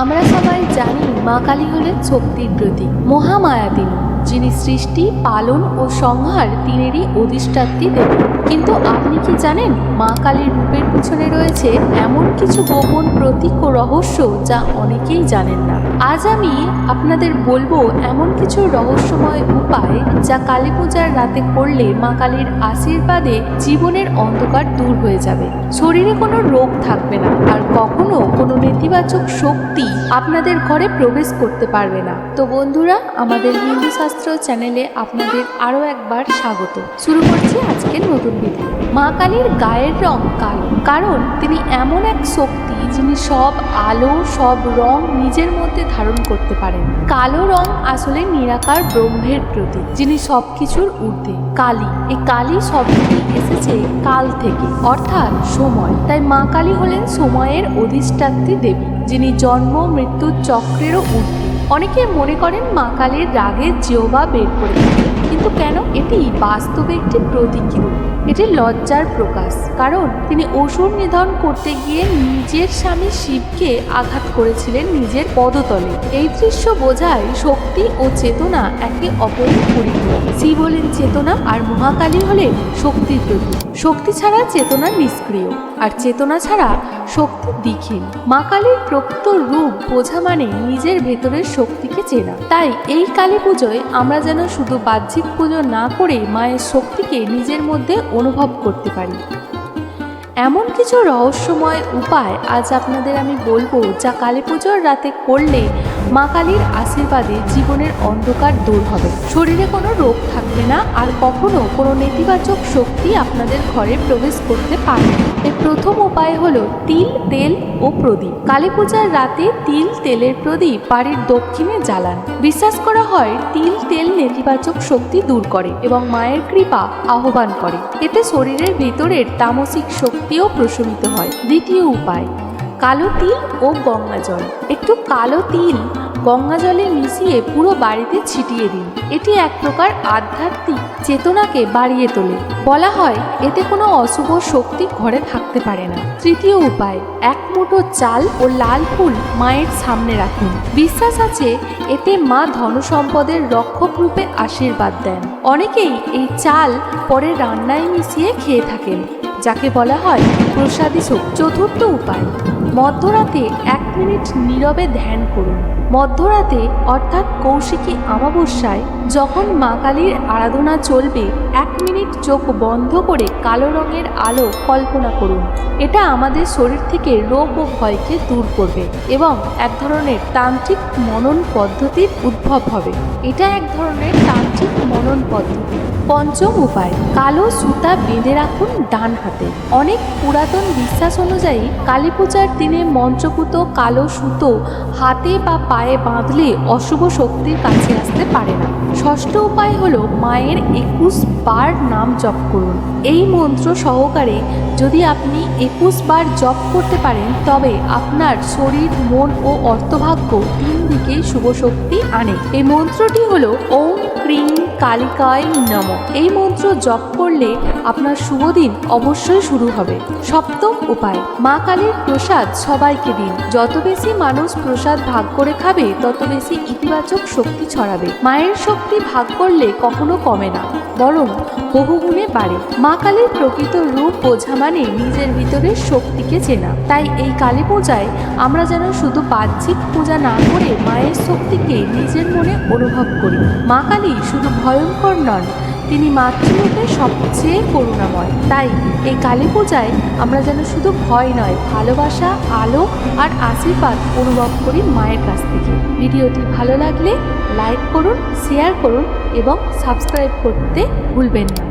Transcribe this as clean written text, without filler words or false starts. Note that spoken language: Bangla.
আমরা সবাই জানি মা কালী হলেন শক্তির প্রতীক, মহামায়া তিনি, যিনি সৃষ্টি, পালন ও সংহার তিনেরই অধিষ্ঠাত্রী দেবী। কিন্তু আপনি কি জানেন মা কালীর রূপের পিছনে রয়েছে এমন কিছু গোপন প্রতীক ও রহস্য যা অনেকেই জানেন না। আজ আমি আপনাদের বলবো এমন কিছু রহস্যময় উপায় যা কালী পূজার রাতে করলে মা কালীর আশীর্বাদে জীবনের অন্ধকার দূর হয়ে যাবে, শরীরে কোনো রোগ থাকবে না, আর কখনো কোনো নেতিবাচক শক্তি আপনাদের ঘরে প্রবেশ করতে পারবে না। তো বন্ধুরা, আমাদের হিন্দু শাস্ত্র চ্যানেলে আপনাদের আরও একবার স্বাগত। শুরু করছি আজকের নতুন ভিডিও। মা কালীর গায়ের রং কালো, কারণ তিনি এমন এক শক্তি যিনি সব আলো, সব রং নিজের মধ্যে ধারণ করতে পারেন। কালো রং আসলে নিরাকার ব্রহ্মের প্রতীক, যিনি সবকিছুর ঊর্ধ্বে। কালী, এই কালী শব্দটি এসেছে কাল থেকে, অর্থাৎ সময়। তাই মা কালী হলেন সময়ের অধিষ্ঠাত্রী দেবী, যিনি জন্ম মৃত্যুর চক্রেরও ঊর্ধ্বে। অনেকে মনে করেন মা কালীর রাগের জিহ্বা বের করে থাকে, কিন্তু কেন? এটি বাস্তবে একটি প্রতীকী রূপ, এটি লজ্জার প্রকাশ, কারণ তিনি অসুর নিধন করতে গিয়ে নিজের স্বামী শিবকে আঘাত করেছিলেন নিজের পদতলে। এই দৃশ্য বোঝায় শক্তি ও চেতনা একে অপরের পরিপূরক। শিব হলেন চেতনা আর মহাকালী হলেন শক্তির প্রতীক। শক্তি ছাড়া চেতনা নিষ্ক্রিয়, আর চেতনা ছাড়া শক্তি দিকহীন। মা কালীর প্রকৃত রূপ বোঝা মানে নিজের ভেতরের শক্তিকে চেনা। তাই এই কালী পুজোয় আমরা যেন শুধু বাহ্যিক পুজো না করে মায়ের শক্তিকে নিজের মধ্যে অনুভব করতে পারি। এমন কিছু রহস্যময় উপায় আজ আপনাদের আমি বলবো, যা কালী পুজোর রাতে করলে মা কালীর আশীর্বাদে জীবনের অন্ধকার দূর হবে, শরীরে কোনো রোগ থাকবে না, আর কখনো কোনো নেতিবাচক শক্তি আপনাদের ঘরে প্রবেশ করতে পারবে না। এর প্রথম উপায় হলো তিল, তেল ও প্রদীপ। কালী পূজার রাতে তিল, তেলের প্রদীপ বাড়ির দক্ষিণে জ্বালান। বিশ্বাস করা হয় তিল, তেল নেতিবাচক শক্তি দূর করে এবং মায়ের কৃপা আহ্বান করে। এতে শরীরের ভিতরের তামসিক শক্তিও প্রশমিত হয়। দ্বিতীয় উপায়, কালো তিল ও গঙ্গা জল। একটু কালো তিল গঙ্গা জলে মিশিয়ে পুরো বাড়িতে ছিটিয়ে দিন। এটি এক প্রকার আধ্যাত্মিক চেতনাকে বাড়িয়ে তোলে। বলা হয় এতে কোনো অশুভ শক্তি ঘরে থাকতে পারে না। তৃতীয় উপায়, এক মুঠো চাল ও লাল ফুল মায়ের সামনে রাখুন। বিশ্বাস আছে এতে মা ধনসম্পদের রক্ষক রূপে আশীর্বাদ দেন। অনেকেই এই চাল পরে রান্নায় মিশিয়ে খেয়ে থাকেন, যাকে বলা হয় প্রসাদী শক্তি। চতুর্থ উপায়, মধ্যরাতে 1 মিনিট নীরবে ধ্যান করুন। মধ্যরাতে অর্থাৎ কৌশিকী অমাবস্যায় যখন মা কালীর আরাধনা চলবে, 1 মিনিট চোখ বন্ধ করে কালো রঙের আলো কল্পনা করুন। এটা আমাদের শরীর থেকে রোগ ও ভয়কে দূর করবে এবং এক ধরনের তান্ত্রিক মনন পদ্ধতির উদ্ভব হবে। এটা এক ধরনের তান্ত্রিক মনন পদ্ধতি। পঞ্চম উপায়, কালো সুতা বেঁধে রাখুন ডান হাতে। অনেক পুরাতন বিশ্বাস অনুযায়ী কালী পূজার দিনে মন্ত্রপুত কালো সুতো হাতে বা পায়ে বাঁধলে অশুভ শক্তির কাছে আসতে পারে না। ষষ্ঠ উপায় হলো মায়ের 21 বার নাম জপ করুন। এই মন্ত্র সহকারে যদি আপনি 21 বার জপ করতে পারেন, তবে আপনার শরীর, মন ও অর্থভাগ্য 3 দিকেই শুভ শক্তি আনে। এই মন্ত্রটি হলো ওম ক্রিং কালিকায় নমঃ। এই মন্ত্র জপ করলে আপনার শুভ দিন অবশ্যই শুরু হবে। সপ্তম উপায়, মা কালীর প্রসাদ সবাইকে দিন। যত বেশি মানুষ প্রসাদ ভাগ করে খাবে, তত বেশি ইতিবাচক শক্তি ছড়াবে। মায়ের শক্তি ভাগ করলে কখনো কমে না, বরং বহুগুণে বাড়ে। মা কালীর প্রকৃত রূপ বোঝা মানে নিজের ভিতরের শক্তিকে চেনা। তাই এই কালী পূজায় আমরা যেন শুধু বাহ্যিক পূজা না করে মায়ের শক্তিকে নিজের মনে অনুভব করি। মা কালী শুধু ভয়ঙ্কর নন, তিনি মাতৃরূপে সবচেয়ে করুণাময়। তাই এই কালী পূজায় আমরা যেন শুধু ভয় নয়, ভালোবাসা, আলো আর আশীর্বাদ অনুভব করি মায়ের কাছ থেকে। ভিডিওটি ভালো লাগলে লাইক করুন, শেয়ার করুন এবং সাবস্ক্রাইব করতে ভুলবেন না।